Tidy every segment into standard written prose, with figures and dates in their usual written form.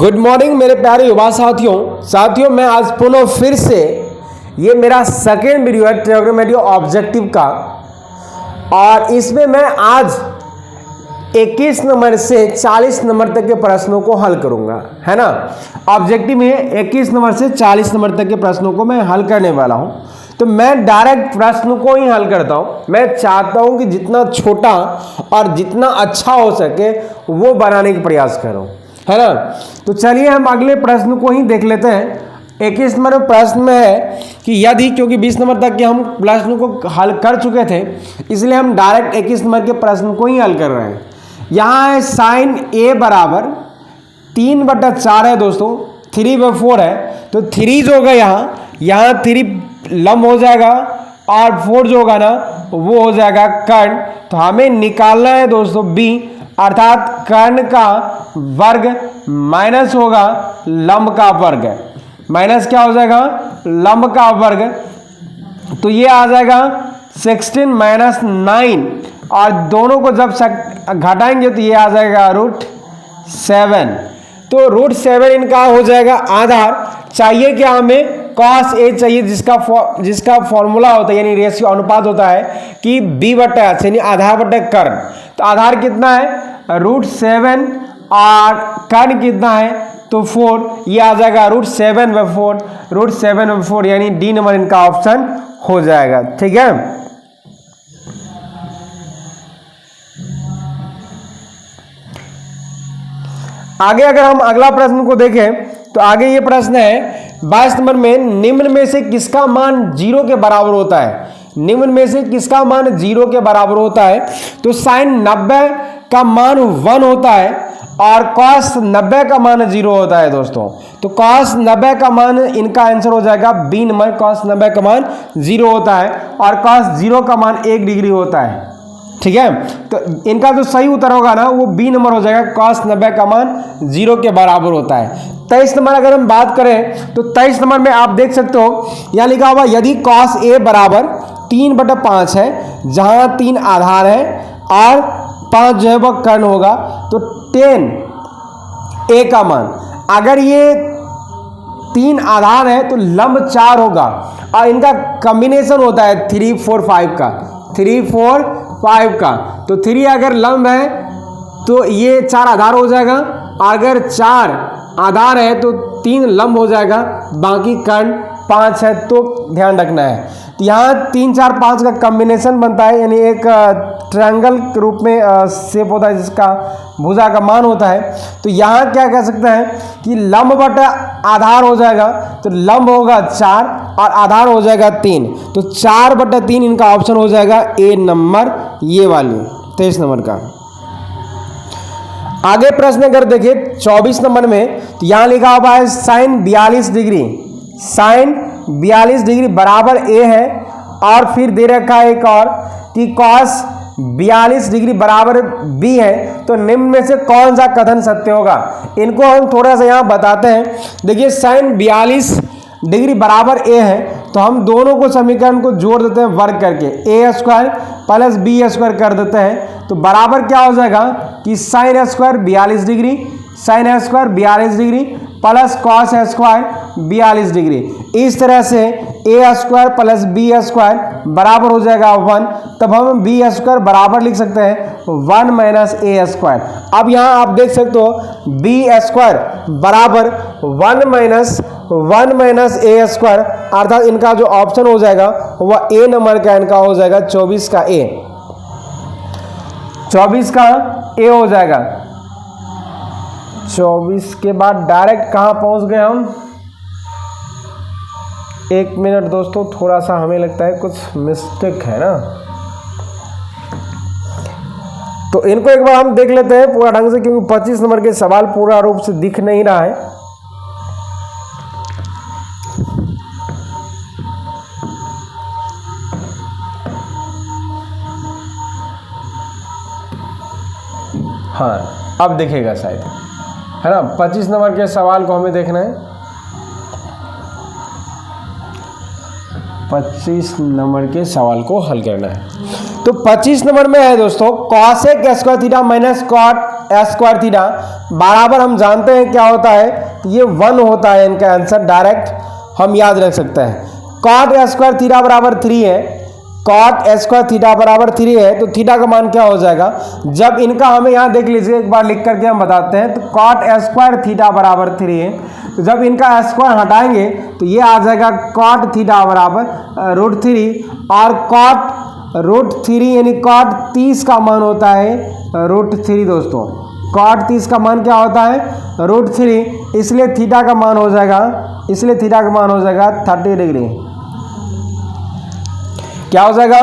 Good morning मेरे प्यारे युवा साथियों मैं आज पुनः फिर से ये मेरा सेकेंड वीडियो है ट्रिग्नोमेट्री ऑब्जेक्टिव का। और इसमें मैं आज 21 नंबर से 40 नंबर तक के प्रश्नों को हल करूंगा, है ना। ऑब्जेक्टिव में 21 नंबर से 40 नंबर तक के प्रश्नों को मैं हल करने वाला हूं। तो मैं डायरेक्ट प्रश्न को ही हल करता हूं। मैं चाहता हूं कि जितना छोटा और जितना अच्छा हो सके वो बनाने का प्रयास करो, है ना। तो चलिए हम अगले प्रश्न को ही देख लेते हैं। 21 नंबर प्रश्न में है कि यदि, क्योंकि 20 नंबर तक के हम प्रश्न को हल कर चुके थे इसलिए हम डायरेक्ट 21 नंबर के प्रश्न को ही हल कर रहे हैं। यहाँ है साइन ए बराबर 3/4 है दोस्तों, 3/4 है। तो 3 जो होगा यहाँ 3 लंब हो जाएगा और 4 जो होगा ना वो हो जाएगा कर्ण। तो हमें निकालना है दोस्तों बी, अर्थात कर्ण का वर्ग माइनस होगा लंब का वर्ग, माइनस क्या हो जाएगा लंब का वर्ग। तो ये आ जाएगा 16 - 9 और दोनों को जब घटाएंगे तो ये आ जाएगा √7। तो √7 इनका हो जाएगा आधार। चाहिए क्या हमें cos a चाहिए, जिसका फॉर्मूला होता है यानी रेशियो अनुपात होता है कि b/h यानी आधार बटा कर्ण। तो आधार कितना है √7 और कर्ण कितना है तो 4, ये आ जाएगा √7/4 यानी डी नंबर इनका ऑप्शन हो जाएगा। ठीक है, आगे अगर हम अगला प्रश्न को देखें तो आगे ये प्रश्न है 22 नंबर में, निम्न में से किसका मान 0 के बराबर होता है। निम्न में से किसका मान 0 के बराबर होता है। तो साइन 90 का मान 1 होता है और cos 90 का मान 0 होता है दोस्तों। तो cos 90 का मान इनका आंसर हो जाएगा बी नंबर, cos 90 का मान 0 होता है और cos 0 का मान 1 डिग्री होता है। ठीक है, तो इनका जो सही उत्तर होगा ना वो बी नंबर हो जाएगा, cos 90 का मान 0 के बराबर होता है। 23 नंबर अगर हम बात करें तो 23 नंबर में आप देख सकते हो यहाँ लिखा हुआ यदि cos a बराबर 3/5 है, जहां 3 आधार है और 5 जो है वह कर्ण होगा, तो 10 a का मान, अगर ये 3 आधार है तो लंब 4 होगा और इनका कॉम्बिनेशन होता है 3 4 5 का, 3 4 5 का। तो 3 अगर लंब है तो ये 4 आधार हो जाएगा, अगर 4 आधार है तो 3 लंब हो जाएगा, बाकी कर्ण 5 है। तो ध्यान रखना है, तो यहाँ 3 4 5 का कॉम्बिनेशन बनता है यानी एक ट्रायंगल के रूप में शेप होता है जिसका भुजा का मान होता है। तो यहाँ क्या कह सकते हैं कि लंब बटा आधार हो जाएगा, तो लंब होगा 4 और आधार हो जाएगा 3, तो 4/3 इनका ऑप्शन हो जाएगा ए नंबर, ये वाली 23 नंबर का। आगे प्रश्न अगर देखिए 24 नंबर में, तो यहाँ लिखा हुआ है साइन 42 डिग्री, साइन 42 डिग्री बराबर ए है और फिर दे रखा है एक और कि cos 42 डिग्री बराबर बी है। तो निम्न में से कौन सा कथन सत्य होगा, इनको हम थोड़ा सा यहाँ बताते हैं। देखिए साइन 42 डिग्री बराबर ए है तो हम दोनों को समीकरण को जोड़ देते हैं वर्ग करके, a² + b² कर देते हैं। तो बराबर क्या हो जाएगा कि sine a² 42 degree, sine a² 42 degree plus cos a² 42 degree. इस तरह से a² + b² बराबर हो जाएगा 1। तब हम b² बराबर लिख सकते हैं 1 - a²। अब यहाँ आप देख सकते हो b² बराबर 1 - a², अर्थात इनका जो ऑप्शन हो जाएगा वह ए नंबर का इनका हो जाएगा 24 का ए, 24 का ए हो जाएगा। 24 के बाद डायरेक्ट कहाँ पहुँच गए हम, 1 मिनट दोस्तों, थोड़ा सा हमें लगता है कुछ मिस्टेक है ना। तो इनको एक बार हम देख लेते हैं पूरा ढंग से, क्योंकि 25 नंबर के सवाल पूरा रूप से दिख नहीं रहा है। हाँ अब दिखेगा शायद, है ना। 25 नंबर के सवाल को हमें देखना है। 25 नंबर के सवाल को हल करना है। तो 25 नंबर में है दोस्तों cos² - cot स्क्वायर थीटा बराबर हम जानते हैं क्या होता है, तो ये 1 होता है। इनका आंसर डायरेक्ट हम याद रख सकते हैं। कॉट स्क्वायर थीटा बराबर 3 है, कॉट स्क्वायर थीटा बराबर 3 है, तो थीटा का मान क्या हो जाएगा, जब इनका हमें यहाँ देख लीजिए एक बार लिख करके हम बताते हैं। तो कॉट स्क्वायर थीटा बराबर 3 है, तो जब इनका स्क्वायर हटाएंगे तो ये आ जाएगा कॉट थीटा बराबर √3, और कॉट √3 यानी कॉट 30 का मान होता है √3 दोस्तों। कॉट 30 का मान क्या होता है, √3, इसलिए थीटा का मान हो जाएगा, इसलिए थीटा का मान हो जाएगा 30 डिग्री। क्या हो जाएगा,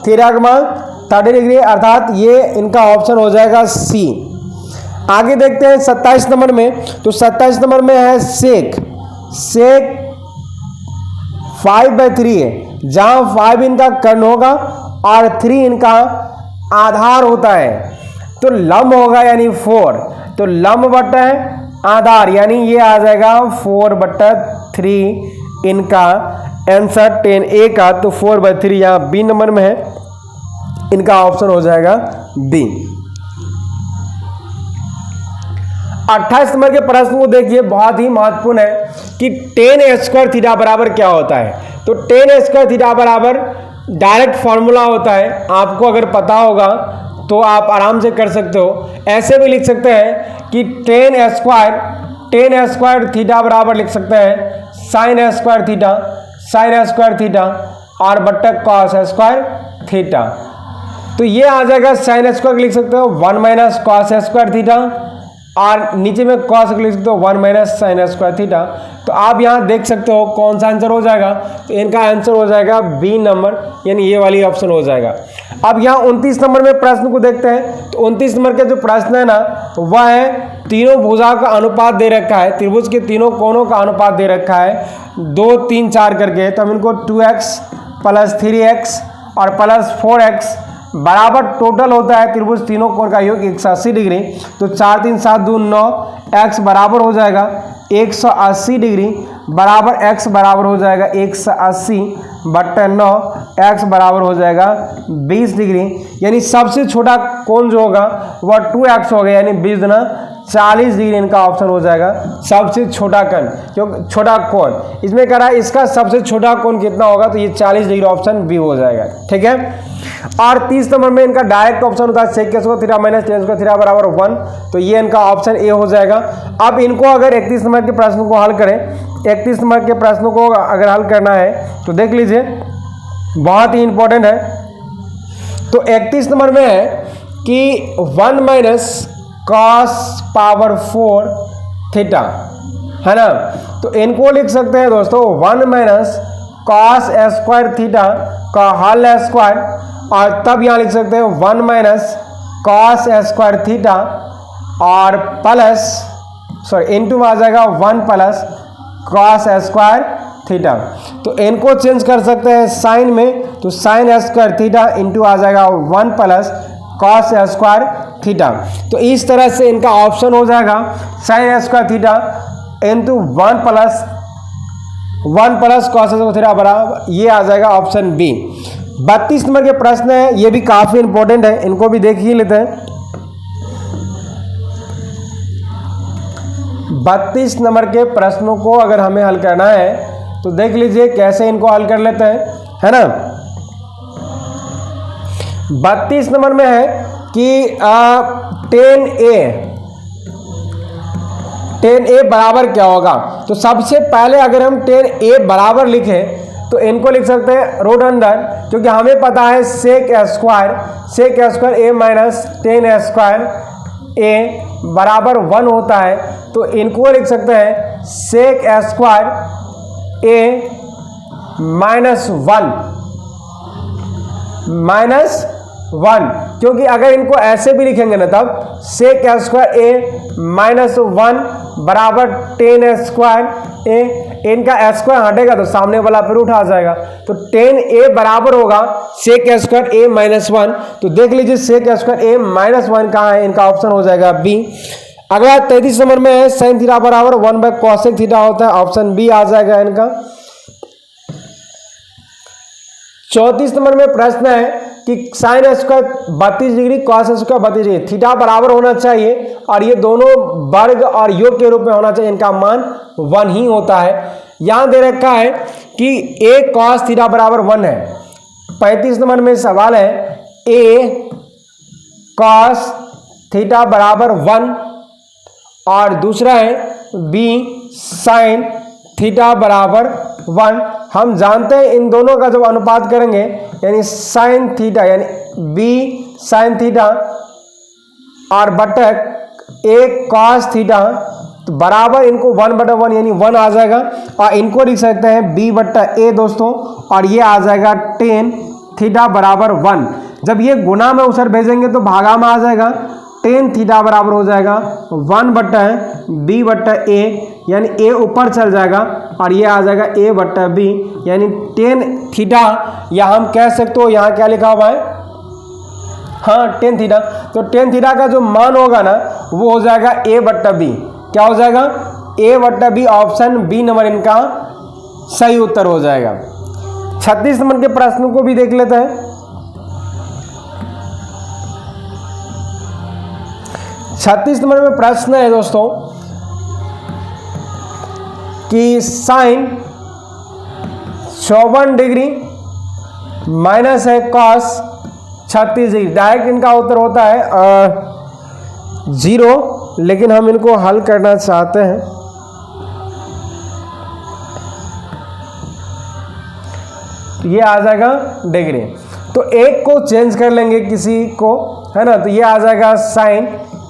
थीटा का मान 30 डिग्री, अर्थात ये इनका ऑप्शन हो जाएगा सी। आगे देखते हैं 27 नंबर में। तो 27 नंबर में है सेक 5/3 है, जहां 5 इनका कर्ण होगा और 3 इनका आधार होता है, तो लंब होगा यानी 4, तो लंब बटा आधार यानी ये आ जाएगा 4/3 इनका आंसर 10A का। तो 4/3 यहाँ बी नंबर में है, इनका ऑप्शन हो जाएगा बी। 28 नंबर के प्रश्न को देखिए, बहुत ही महत्वपूर्ण है कि tan स्क्वायर थीटा बराबर क्या होता है। तो tan स्क्वायर थीटा बराबर डायरेक्ट फॉर्मूला होता है, आपको अगर पता होगा तो आप आराम से कर सकते हो। ऐसे भी लिख सकते हैं कि tan स्क्वायर थीटा बराबर लिख सकते हैं sin स्क्वायर थीटा और बट्टा cos स्क्वायर थीटा। तो ये आ जाएगा sin स्क्वायर लिख सकते हो 1 - cos स्क्वायर थीटा, और नीचे में cos लिख सकते हो 1 - sin स्क्वायर थीटा। तो आप यहाँ देख सकते हो कौन सा आंसर हो जाएगा, तो इनका आंसर हो जाएगा बी नंबर, यानी ये वाली ऑप्शन हो जाएगा। अब यहाँ 29 नंबर में प्रश्न को देखते हैं। तो 29 नंबर का जो प्रश्न है ना, वह है तीनों भुजाओं का अनुपात दे रखा है, त्रिभुज के तीनों कोणों का अनुपात दे रखा है 2, 3, 4 करके। तो हम इनको 2x + 3x और +4x बराबर टोटल होता है त्रिभुज तीनों कोण का योग 180 डिग्री। तो 4, 3, 7, 2, 9, x बराबर हो जाएगा 180 डिग्री, बराबर x बराबर हो जाएगा 180/9, x बराबर हो जाएगा 20 डिग्री। यानी सबसे छोटा कोण जो होगा वह 2x हो गया, यानी 20 गुना 40 डिग्री इनका ऑप्शन हो जाएगा सबसे छोटा कोण, क्योंकि छोटा कोण इसमें कह रहा है इसका सबसे छोटा कोण कितना होगा, तो ये 40 डिग्री ऑप्शन बी हो जाएगा। ठीक है। और 30 नंबर में इनका डायरेक्ट ऑप्शन होता है sec square theta - tan square theta बराबर 1, तो ये इनका ऑप्शन ए हो जाएगा। अब इनको अगर 31 नंबर के प्रश्न को हल करें, 31 नंबर के प्रश्नों को अगर हल करना है तो देख लीजिए, बहुत ही इंपॉर्टेंट है। तो 31 नंबर में है कि 1 - cos⁴ थीटा है ना, तो इनको लिख सकते हैं दोस्तों 1 - cos स्क्वायर थीटा का होल स्क्वायर, और तब यहाँ लिख सकते हैं 1 - cos स्क्वायर थीटा और इनटू में आ जाएगा 1 + cos स्क्वायर थीटा। तो इनको चेंज कर सकते हैं साइन में, तो sin स्क्वायर थीटा इंटू आ जाएगा 1 + cos स्क्वायर थीटा। तो इस तरह से इनका ऑप्शन हो जाएगा sin square theta into 1 + cos square theta बराबर, ये आ जाएगा ऑप्शन बी। 32 नंबर के प्रश्न है, ये भी काफी इंपॉर्टेंट है, इनको भी देख ही लेते हैं। 32 नंबर के प्रश्नों को अगर हमें हल करना है तो देख लीजिए कैसे इनको हल कर लेते हैं, है ना। 32 नंबर में है कि tan A बराबर क्या होगा। तो सबसे पहले अगर हम tan A बराबर लिखें तो इनको लिख सकते हैं रूट अंडर, क्योंकि हमें पता है sec square A - tan square A बराबर 1 होता है, तो इनको लिख सकते हैं sec स्क्वायर A -1, क्योंकि अगर इनको ऐसे भी लिखेंगे ना तब sec स्क्वायर A -1 बराबर tan स्क्वायर A, इनका स्क्वायर हटेगा तो सामने वाला पे रूट आ जाएगा, तो tan A बराबर होगा sec स्क्वायर A -1। तो देख लीजिए sec स्क्वायर A -1 कहाँ है, इनका ऑप्शन हो जाएगा बी। अगला 33 नंबर में है sin थीटा बराबर 1 / cosec थीटा होता है, ऑप्शन बी आ जाएगा इनका। 34 नंबर में प्रश्न है कि sine square 32 degree, cos square 32 degree, theta बराबर होना चाहिए और ये दोनों वर्ग और योग के रूप में होना चाहिए, इनका मान 1 ही होता है। यहां दे रखा है कि a cos थीटा बराबर 1 है। 35 नंबर में सवाल है a cos थीटा बराबर 1 और दूसरा है b sin थीटा बराबर 1। हम जानते हैं इन दोनों का जब अनुपात करेंगे यानी साइन थीटा यानी b sin थीटा और बटक a cos थीटा, तो बराबर इनको 1/1 यानी 1 आ जाएगा और इनको लिख सकते हैं b/a दोस्तों, और ये आ जाएगा tan थीटा बराबर 1। जब ये गुना में उधर भेजेंगे तो भागा में आ जाएगा, tan थीटा बराबर हो जाएगा 1/b/a यानी a ऊपर चल जाएगा और ये आ जाएगा a/b यानी tan थीटा, या हम कह सकते हो यहाँ क्या लिखा हुआ है, हाँ tan थीटा। तो tan थीटा का जो मान होगा ना वो हो जाएगा a/b। क्या हो जाएगा a/b, ऑप्शन बी नंबर इनका सही उत्तर हो जाएगा। 36 नंबर के प्रश्नों को भी देख लेते हैं। 36 नंबर में प्रश्न है दोस्तों कि साइन 54 डिग्री माइनस है कॉस 36 डिग्री। डायरेक्ट इनका उत्तर होता है 0, लेकिन हम इनको हल करना चाहते हैं। ये आ जाएगा डिग्री, तो एक को चेंज कर लेंगे किसी को, है ना, तो ये आ जाएगा साइन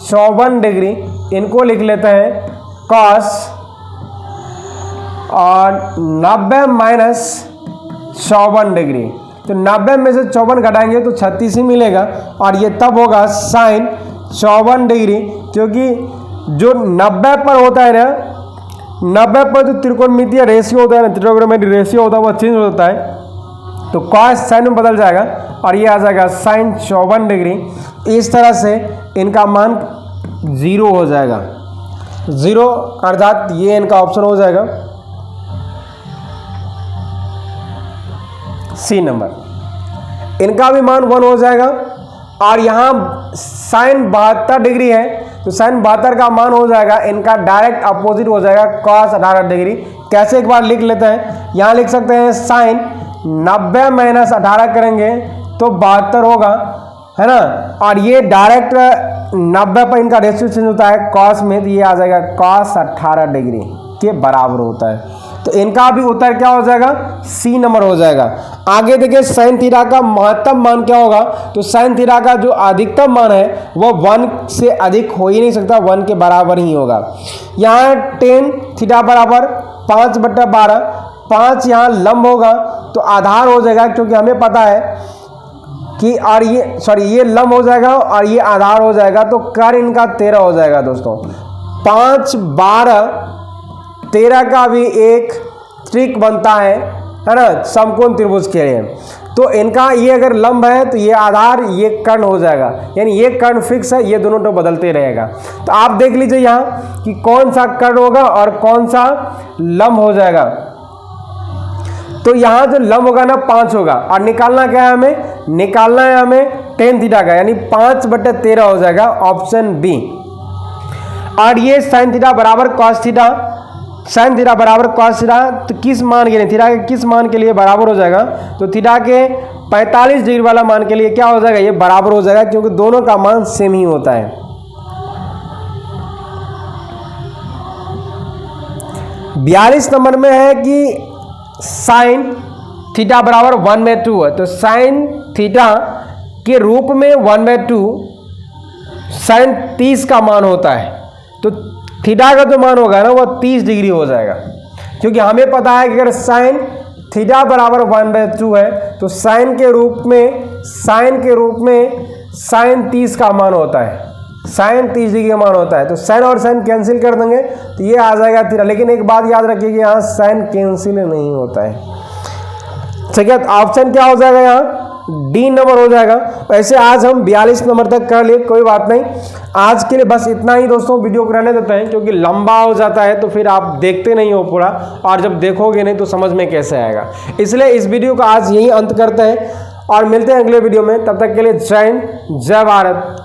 54 डिग्री, इनको लिख लेते हैं कॉस और 90 माइनस 54 डिग्री, तो 90 में से 54 घटाएंगे तो 36 ही मिलेगा और ये तब होगा साइन 54 डिग्री, क्योंकि जो 90 पर होता है ना, 90 पर जो त्रिकोणमितीय रेशियो होता है ना, ट्रिगोनोमेट्रिक रेशियो होता है वो चेंज होता है, तो कॉस साइन में बदल जाएगा और ये आ जाएगा साइन 54 डिग्री। इस तरह से इनका मान 0 हो जाएगा, 0 अर्थात ये इनका ऑप्शन हो जाएगा सी नंबर। इनका भी मान 1 हो जाएगा और यहाँ साइन 72 डिग्री है तो साइन 72 का मान हो जाएगा इनका डायरेक्ट अपोजिट हो जाएगा कॉस 18 डिग्री। कैसे एक बार लिख लेते हैं, यहाँ लिख सकते हैं साइन 90 माइनस 18 करेंगे तो 72 होगा, है ना, और ये डायरेक्ट 90 पर इनका रेशियो चेंज होता है कॉस में, तो ये आ जाएगा कॉस 18 डिग्री के बराबर होता है। तो इनका भी उत्तर क्या हो जाएगा, सी नंबर हो जाएगा। आगे देखिए साइन थीटा का महत्तम मान क्या होगा, तो साइन थीटा का जो अधिकतम मान है वो 1 से अधिक हो ही नहीं सकता, 1 के बराबर ही होगा। यहाँ टेन थीटा बराबर 5/12, 5 यहाँ लंब होगा तो आधार हो जाएगा, क्योंकि हमें पता है कि और ये लंब हो जाएगा और ये आधार हो जाएगा, तो कर इनका 13 हो जाएगा दोस्तों। 5, 12, 13 का भी एक ट्रिक बनता है ना, समकोण त्रिभुज के लिए। तो इनका ये अगर लंब है तो ये आधार, ये कर्ण हो जाएगा, यानी ये कर्ण फिक्स है, ये दोनों तो बदलते रहेगा। तो आप देख लीजिए यहाँ कि कौन सा कर्ण होगा और कौन सा लंब हो जाएगा। तो यहाँ जो लंब होगा ना 5 होगा, और निकालना क्या है हमें, निकालना है हमें टेन थीटा का, यानी 5/13 हो जाएगा, ऑप्शन बी। और ये साइन थीटा बराबर कॉस थीटा, साइन थीटा बराबर कॉस थीटा, तो किस मान के लिए, थीटा के किस मान के लिए बराबर हो जाएगा, तो थीटा के 45 डिग्री वाला मान के लिए क्या हो जाएगा, ये बराबर हो जाएगा, क्योंकि दोनों का मान सेम ही होता है। बयालीस नंबर में है कि साइन थीटा बराबर 1/2 है, तो साइन थीटा के रूप में 1/2 साइन 30 का मान होता है, तो थीटा का जो मान होगा ना वो 30 डिग्री हो जाएगा, क्योंकि हमें पता है कि अगर साइन थीटा बराबर 1/2 है तो साइन के रूप में साइन 30 का मान होता है, साइन 30 डिग्री का मान होता है। तो साइन और साइन कैंसिल कर देंगे तो ये आ जाएगा थीटा। लेकिन एक बात याद रखिए कि यहाँ साइन कैंसिल नहीं होता है, ठीक है। ऑप्शन क्या हो जाएगा, यहाँ डी नंबर हो जाएगा। वैसे आज हम 42 नंबर तक कर लिए, कोई बात नहीं। आज के लिए बस इतना ही दोस्तों, वीडियो को रहने देते हैं, क्योंकि लंबा हो जाता है तो फिर आप देखते नहीं हो पूरा, और जब देखोगे नहीं तो समझ में कैसे आएगा। इसलिए इस वीडियो का आज यही अंत करते हैं। और मिलते हैं अगले वीडियो में। तब तक के लिए जय हिंद, जय भारत।